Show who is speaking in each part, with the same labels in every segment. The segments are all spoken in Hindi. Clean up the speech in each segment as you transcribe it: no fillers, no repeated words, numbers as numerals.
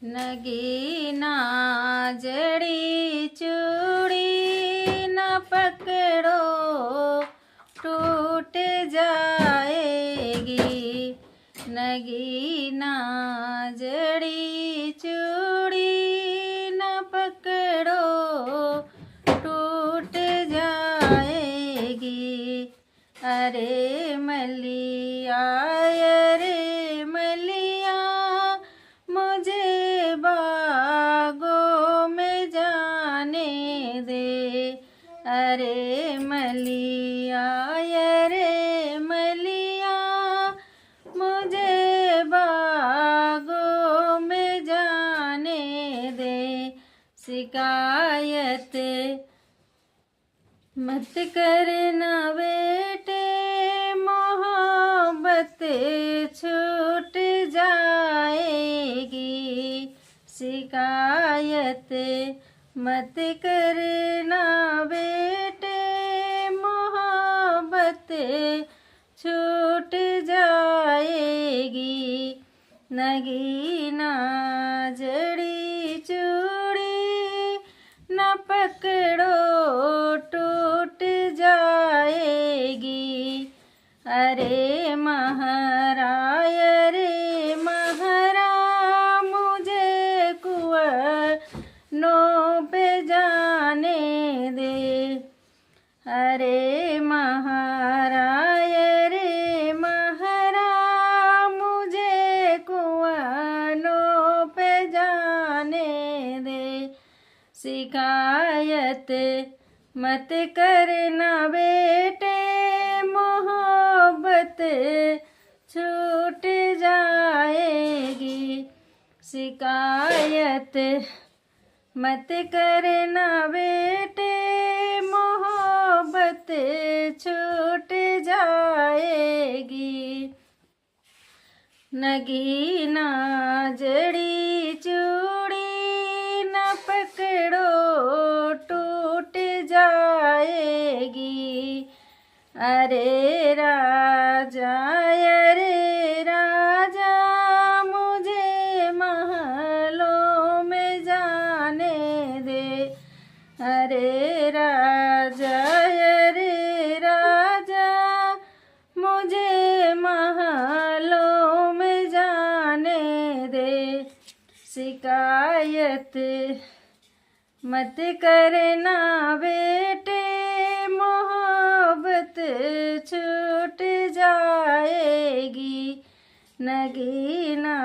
Speaker 1: नगीना जड़ी चूड़ी न पकड़ो टूट जाएगी। नगीना जड़ी चूड़ी न पकड़ो टूट जाएगी। अरे मलिया अरे मलिया मुझे बागों में जाने दे। अरे मलिया अरे मलिया मुझे बागों में जाने दे। शिकायत मत करना बेटे मोहब्बत छूट जाएगी। शिकायत मत करना बेटे मोहब्बत छूट जाएगी। नगीना जड़ी चूड़ी न पकड़ो टूट जाएगी। अरे महरा अरे महरा मुझे कुआं पे जाने दे। अरे महरा अरे महरा मुझे कुआं पे जाने दे। शिकायत मत करना बेटे मोहब्बत छूट जाएगी। शिकायत मत करना बेटे मोहब्बत छूट जाएगी। नगीना जड़ी चूड़ी न पकड़ो टूट जाएगी। अरे राजा मुझे महलों में जाने दे। अरे राजा मुझे महलों में जाने दे। शिकायत मत करना बेटे मोहब्बत छूट जाएगी। नगीना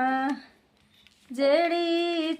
Speaker 1: जड़ी